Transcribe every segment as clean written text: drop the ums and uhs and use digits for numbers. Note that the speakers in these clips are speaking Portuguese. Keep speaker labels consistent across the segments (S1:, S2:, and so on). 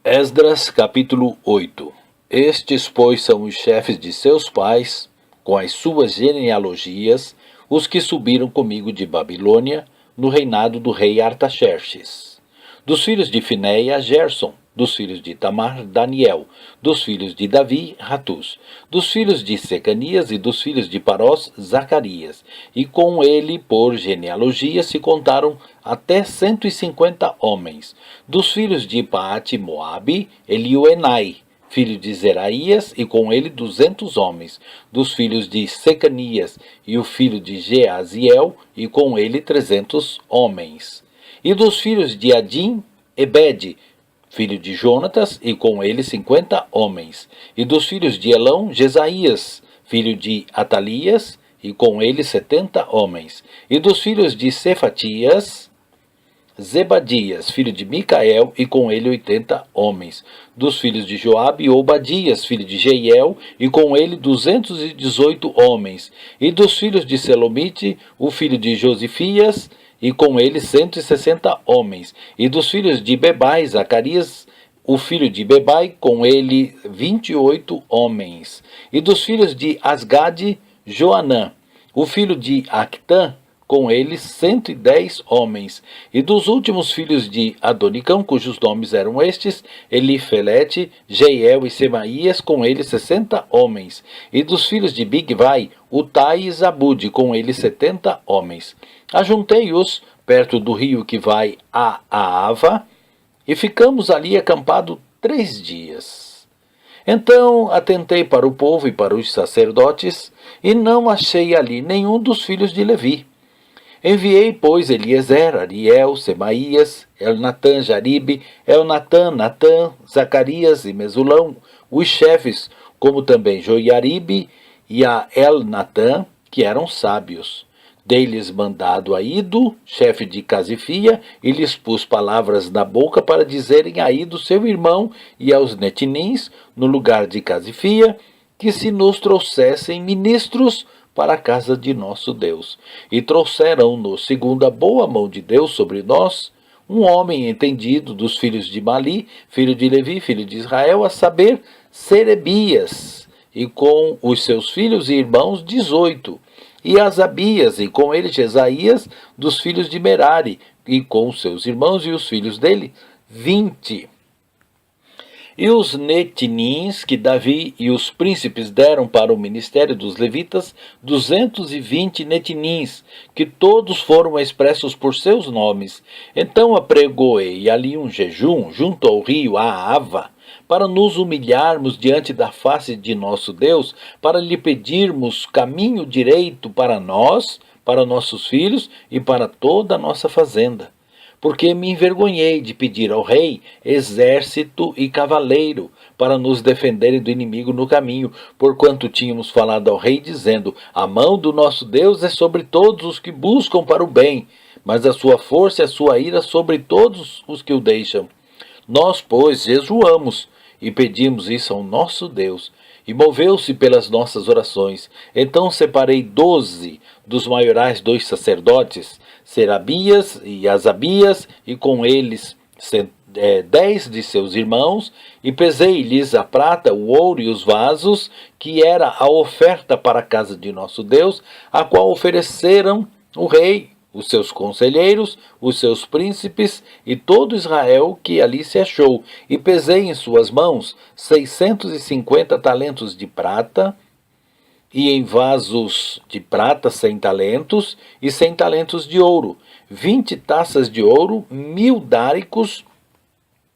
S1: Esdras capítulo 8. Estes, pois, são os chefes de seus pais, com as suas genealogias, os que subiram comigo de Babilônia, no reinado do rei Artaxerxes. Dos filhos de Finéia, Gerson; dos filhos de Tamar, Daniel; dos filhos de Davi, Ratus; dos filhos de Secanias e dos filhos de Parós, Zacarias. E com ele, por genealogia, se contaram até 150 homens. Dos filhos de Paate Moabe, Elioenai, filho de Zeraías, e com ele 200 homens. Dos filhos de Secanias, e o filho de Jeaziel, e com ele 300 homens. E dos filhos de Adim, Ebede, filho de Jonatas, e com ele 50 homens. E dos filhos de Elão, Jesaías, filho de Atalias, e com ele 70 homens. E dos filhos de Cefatias, Zebadias, filho de Micael, e com ele 80 homens. Dos filhos de Joabe, Obadias, filho de Jeiel, e com ele 218 homens. E dos filhos de Selomite, o filho de Josifias, e com ele 160 homens. E dos filhos de Bebai, Zacarias, o filho de Bebai, com ele 28 homens. E dos filhos de Asgade, Joanã, o filho de Actã, com ele 110 homens. E dos últimos filhos de Adonicão, cujos nomes eram estes: Elifelete, Jeiel e Semaías, com ele 60 homens. E dos filhos de Bigvai, Utai e Zabude, com ele 70 homens. Ajuntei-os perto do rio que vai a Aava, e ficamos ali acampado 3 dias. Então atentei para o povo e para os sacerdotes, e não achei ali nenhum dos filhos de Levi. Enviei, pois, Eliezer, Ariel, Semaías, Elnatã, Jaribe, Elnatã, Natã, Zacarias e Mesulão, os chefes, como também Joiaribe e a Elnatã, que eram sábios. Dei-lhes mandado a Ido, chefe de Casifia, e lhes pus palavras na boca para dizerem a Ido, seu irmão, e aos netinins, no lugar de Casifia, que se nos trouxessem ministros para a casa de nosso Deus. E trouxeram-nos, segundo a boa mão de Deus sobre nós, um homem entendido dos filhos de Mali, filho de Levi, filho de Israel, a saber, Serebias, e com os seus filhos e irmãos 18, e Asabias, e com ele Jesaías, dos filhos de Merari, e com os seus irmãos e os filhos dele 20. E os netinins que Davi e os príncipes deram para o ministério dos levitas, 220 netinins, que todos foram expressos por seus nomes. Então apregoei ali um jejum junto ao rio Aava, para nos humilharmos diante da face de nosso Deus, para lhe pedirmos caminho direito para nós, para nossos filhos e para toda a nossa fazenda. Porque me envergonhei de pedir ao rei exército e cavaleiro para nos defenderem do inimigo no caminho, porquanto tínhamos falado ao rei, dizendo: a mão do nosso Deus é sobre todos os que buscam para o bem, mas a sua força e a sua ira sobre todos os que o deixam. Nós, pois, jejuamos e pedimos isso ao nosso Deus, e moveu-se pelas nossas orações. Então separei 12 dos maiorais 2 sacerdotes, Serabias e Asabias, e com eles 10 de seus irmãos, e pesei-lhes a prata, o ouro e os vasos, que era a oferta para a casa de nosso Deus, a qual ofereceram o rei, os seus conselheiros, os seus príncipes e todo Israel que ali se achou, e pesei em suas mãos 650 talentos de prata, e em vasos de prata 100 talentos, e 100 talentos de ouro, 20 taças de ouro, 1000 dáricos,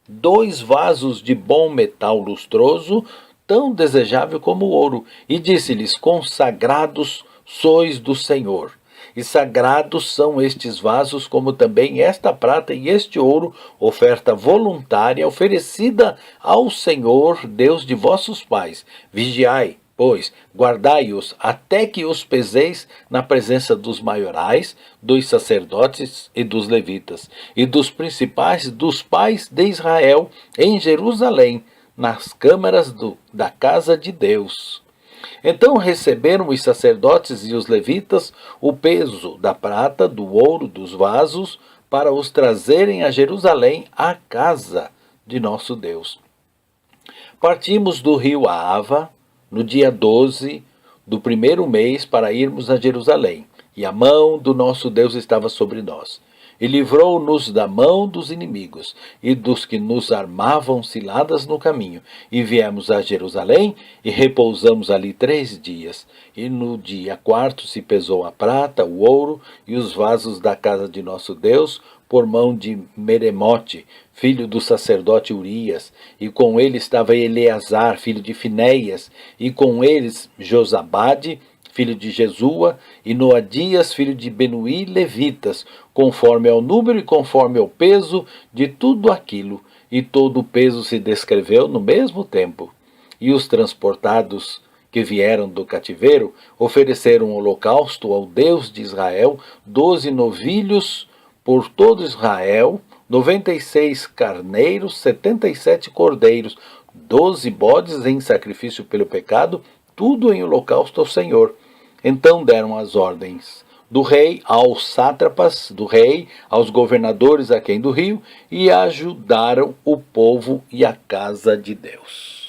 S1: 2 vasos de bom metal lustroso, tão desejável como o ouro, e disse-lhes: consagrados sois do Senhor. E sagrados são estes vasos, como também esta prata e este ouro, oferta voluntária oferecida ao Senhor, Deus de vossos pais. Vigiai, pois, guardai-os até que os peseis na presença dos maiorais, dos sacerdotes e dos levitas, e dos principais dos pais de Israel, em Jerusalém, nas câmaras da casa de Deus. Então receberam os sacerdotes e os levitas o peso da prata, do ouro, dos vasos, para os trazerem a Jerusalém, à casa de nosso Deus. Partimos do rio Ava no dia 12 do primeiro mês para irmos a Jerusalém, e a mão do nosso Deus estava sobre nós. E livrou-nos da mão dos inimigos e dos que nos armavam ciladas no caminho. E viemos a Jerusalém e repousamos ali 3 dias. E no dia 4 se pesou a prata, o ouro e os vasos da casa de nosso Deus, por mão de Meremote, filho do sacerdote Urias, e com ele estava Eleazar, filho de Finéias, e com eles Josabade, filho de Jesua, e Noadias, filho de Benuí, levitas, conforme ao número e conforme ao peso de tudo aquilo, e todo o peso se descreveu no mesmo tempo. E os transportados que vieram do cativeiro ofereceram um holocausto ao Deus de Israel, 12 novilhos por todo Israel, 96 carneiros, 77 cordeiros, 12 bodes em sacrifício pelo pecado, tudo em holocausto ao Senhor. Então deram as ordens do rei aos sátrapas do rei, aos governadores aquém do rio, e ajudaram o povo e a casa de Deus.